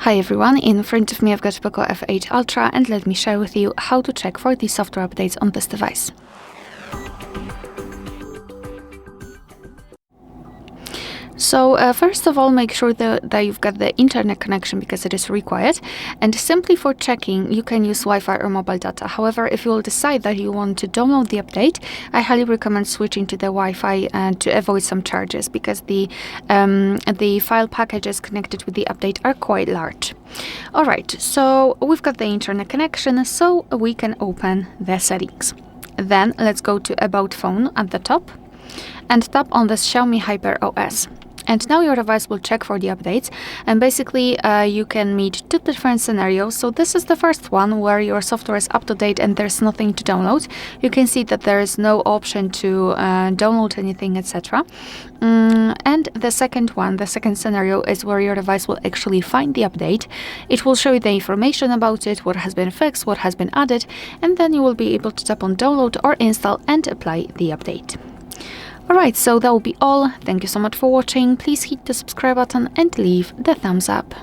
Hi everyone, in front of me I've got POCO F8 Ultra and let me share with you how to check for the software updates on this device. So first of all, make sure that you've got the internet connection because it is required, and simply for checking you can use Wi-Fi or mobile data. However, if you will decide that you want to download the update, I highly recommend switching to the Wi-Fi to avoid some charges because the file packages connected with the update are quite large. Alright, so we've got the internet connection, so we can open the settings. Then let's go to About Phone at the top and tap on the Xiaomi HyperOS. And now your device will check for the updates, and basically you can meet two different scenarios. So this is the first one where your software is up to date and there's nothing to download. You can see that there is no option to download anything, etc. And the second one, the second scenario, is where your device will actually find the update. It will show you the information about it, what has been fixed, what has been added, and then you will be able to tap on download or install and apply the update. Alright, so that will be all. Thank you so much for watching. Please hit the subscribe button and leave the thumbs up.